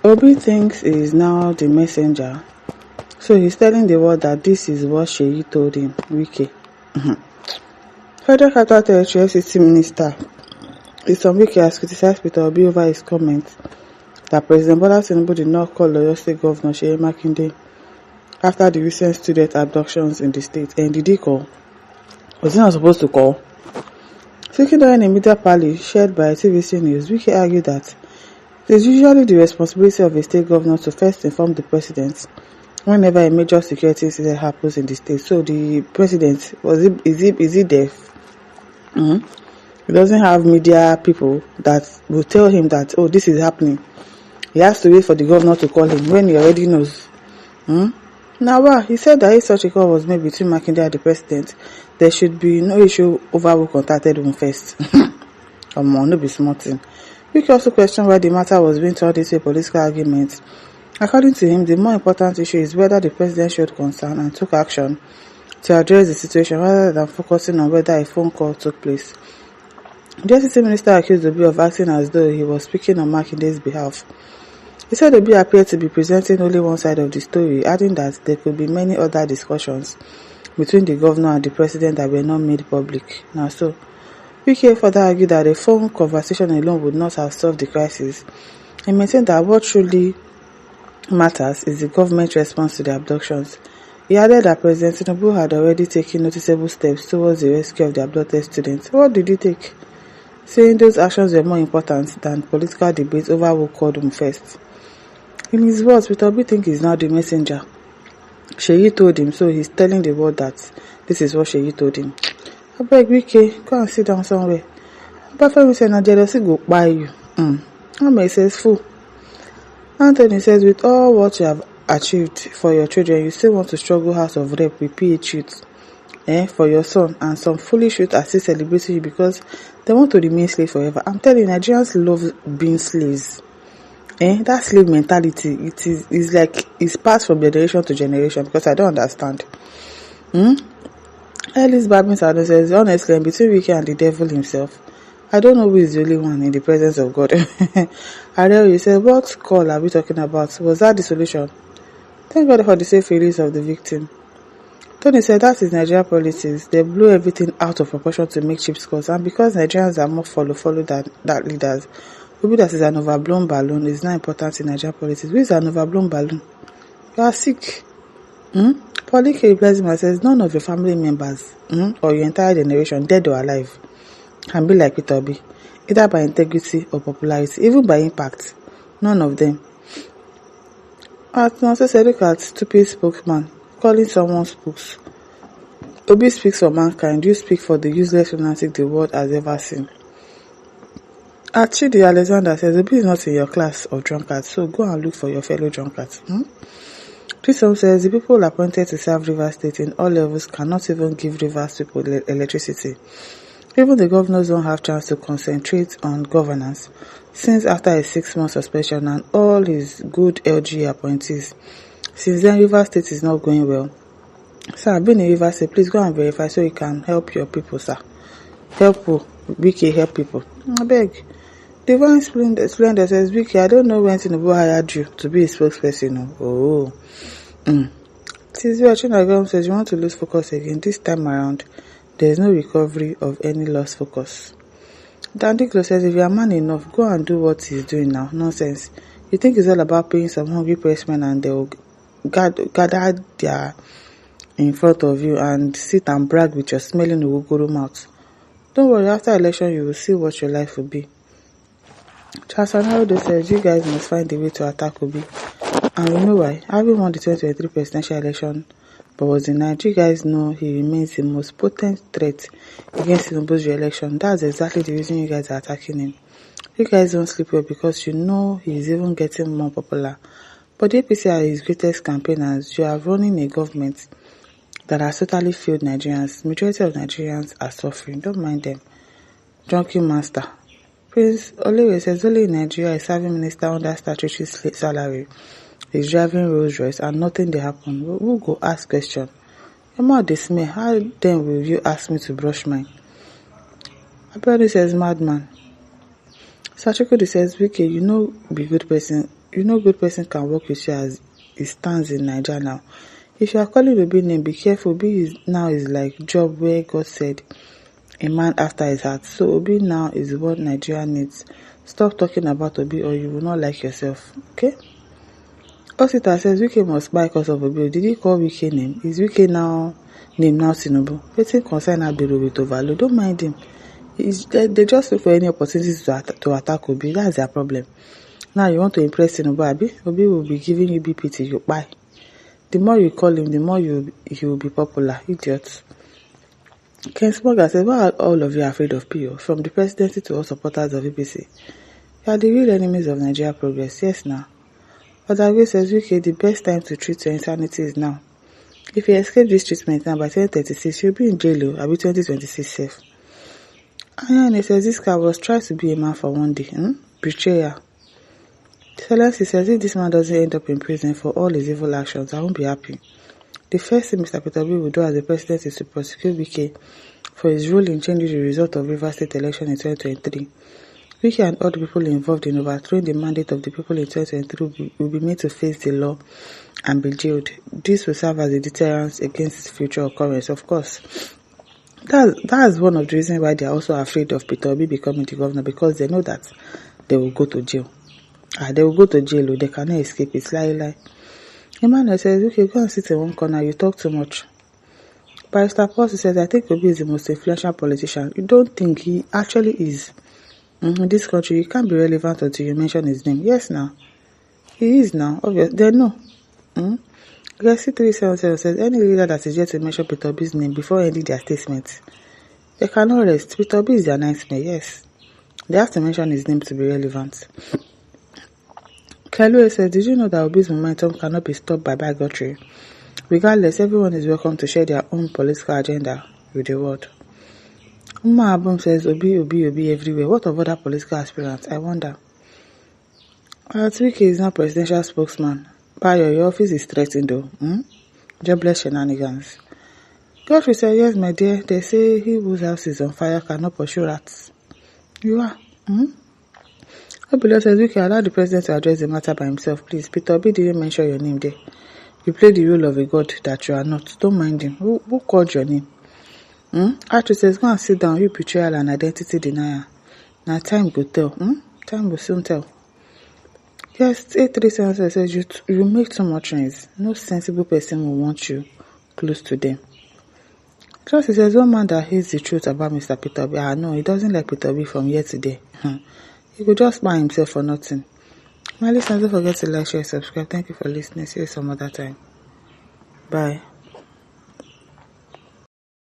Obi thinks he is now the messenger, so he's telling the world that this is what Seyi told him, Wike. Federal Capital Territory FCT Minister Isom Wike has criticized Peter Obi over his comment that President Bola Tinubu did not call Oyo State Governor Seyi Makinde after the recent student abductions in the state. And did he call? Was he not supposed to call? Speaking during a media rally shared by TVC News, Wike argued that it is usually the responsibility of a state governor to first inform the president whenever a major security incident happens in the state. So the president, is he deaf? He doesn't have media people that will tell him that, oh, this is happening. He has to wait for the governor to call him when he already knows. Now, he said that if such a call was made between Makinde and the president, there should be no issue over who contacted him first. Come on, no be small thing. We can also question why the matter was being turned into a political argument. According to him, the more important issue is whether the president showed concern and took action to address the situation rather than focusing on whether a phone call took place. The FCT minister accused Obi of acting as though he was speaking on Makinde's behalf. He said Obi appeared to be presenting only one side of the story, adding that there could be many other discussions between the governor and the president that were not made public. Now, so Wike further argued that a phone conversation alone would not have solved the crisis. He maintained that what truly matters is the government response to the abductions. He added that President Tinubu had already taken noticeable steps towards the rescue of the abducted students. What did he take? Saying those actions were more important than political debates over who called him first. In his words, Peter Obi thinks he's now the messenger. Seyi told him, so he's telling the world that this is what Seyi told him. I beg Wike, go and sit down somewhere. But Femi said, na jealousy go buy you. Ame says, fool. Anthony says, with all what you have achieved for your children, you still want to struggle House of Rep with PH youth for your son, and some foolish youth are still celebrating you because they want to remain slaves forever. I'm telling you, Nigerians love being slaves. That slave mentality, it's like it's passed from generation to generation because I don't understand. Ellis Babin Sado says, honestly, and between Wike and the devil himself, I don't know who is the only one in the presence of God. Ariel said, what call are we talking about? Was that the solution? Thank God for the safe release of the victim. Tony said that is Nigeria politics. They blew everything out of proportion to make cheap scores, and because Nigerians are more follow than that leaders, Obi that is an overblown balloon is not important in Nigeria politics. Who is an overblown balloon? You are sick. Polike Blessing says none of your family members or your entire generation, dead or alive, can be like Peter Obi, either by integrity or popularity, even by impact. None of them. Atmosphere said, look at stupid spokesman calling someone spooks. Obi speaks for mankind. You speak for the useless lunatic the world has ever seen. Achidi Alexander says, Obi is not in your class of drunkards, so go and look for your fellow drunkards. Trisom says, the people appointed to serve Rivers State in all levels cannot even give Rivers people electricity. Even the governors don't have chance to concentrate on governance since after a 6-month suspension and all his good LG appointees. Since then, Rivers State is not going well. Sir, I've been in Rivers State. Please go and verify so you can help your people, sir. Help who? Wike, help people. I beg. Divine Splendor says, Wike, I don't know when Tinubu hired you to be a spokesperson. Oh. Tizio Chinagam says, you want to lose focus again. This time around, there is no recovery of any lost focus. Dandiklo says, if you are man enough, go and do what he's doing now. Nonsense. You think it's all about paying some hungry pressmen and they will gather there in front of you and sit and brag with your smelling Uguguru mouth. Don't worry, after election you will see what your life will be. Charles Ronaldo says, you guys must find a way to attack Obi. And we know why. Having won the 2023 presidential election but was denied, you guys know he remains the most potent threat against Tinubu's re-election. That's exactly the reason you guys are attacking him. You guys don't sleep well because you know he's even getting more popular. But the APC are his greatest campaigners. You are running a government that has totally failed Nigerians. Majority of Nigerians are suffering. Don't mind them. Drunken master. Prince Olewe says only in Nigeria is serving minister under statutory salary. He's driving Rolls Royce and nothing they happen. Who go ask question? Your mouth dismay. How then will you ask me to brush mine? Apparently says madman. Sachiko says, Wike, you know be good person. you know good person can work with you as it stands in Nigeria now. If you are calling Obi name, be careful. Obi now is like job where God said a man after his heart. So Obi now is what Nigeria needs. Stop talking about Obi or you will not like yourself. Okay? Osita says Wike must buy because of Obi. Did he call Wike name? Is Wike now name now Tinubu? Wetin concern Abiru with overload? Don't mind him. They just look for any opportunities to attack Obi. That's their problem. Now you want to impress Tinubu, Abi? Obi will be giving you BPT, you buy. The more you call him, the more he will be popular. Idiots. Ken Smoga says, why are all of you afraid of PO? From the presidency to all supporters of APC. You are the real enemies of Nigeria progress. Yes, now. Odagwe says, UK, the best time to treat your insanity is now. If you escape this treatment now, by 2036, you'll be in jail, I'll be 2026 safe. And says, this guy was trying to be a man for one day. Betrayal. Excellency says, if this man doesn't end up in prison for all his evil actions, I won't be happy. The first thing Mr. Peter Obi will do as the president is to prosecute Wike for his role in changing the result of Rivers State election in 2023. Wike and all the people involved in overthrowing the mandate of the people in 2023 will be made to face the law and be jailed. This will serve as a deterrent against future occurrence, of course. That's one of the reasons why they are also afraid of Peter Obi becoming the governor, because they know that they will go to jail. They will go to jail, they cannot escape it. Lie. Emmanuel says, okay, go and sit in one corner, you talk too much. Barrister Paul says, I think Obi is the most influential politician. You don't think he actually is? In this country, he can't be relevant until you mention his name. Yes, now. He is now. Obviously, they know. Galaxy 377 says, any leader that is yet to mention Peter Obi's name before ending their statement, they cannot rest. Peter Obi is their nightmare, yes. They have to mention his name to be relevant. Kalu says, did you know that Obi's momentum cannot be stopped by bigotry? Regardless, everyone is welcome to share their own political agenda with the world. Umma Abum says, Obi everywhere. What of other political aspirants? I wonder. Wike is now presidential spokesman. Bayo, your office is threatened though. Jobless shenanigans. Godfrey said, yes, my dear, they say he whose house is on fire cannot pursue rats. You are. Obilo says, Wike, allow the president to address the matter by himself, please. Peter Obi didn't mention your name there. You play the role of a god that you are not. Don't mind him. Who called your name? Arthur says, go and sit down, you betrayal and identity denier. Now time will tell. Time will soon tell. Yes, 8377 says, you make too much noise. No sensible person will want you close to them. Trust says, one man that hates the truth about Mr. Peter Obi. No, he doesn't like Peter Obi from here to there. He could just buy himself for nothing. My listeners, don't forget to like, share, subscribe. Thank you for listening. See you some other time. Bye.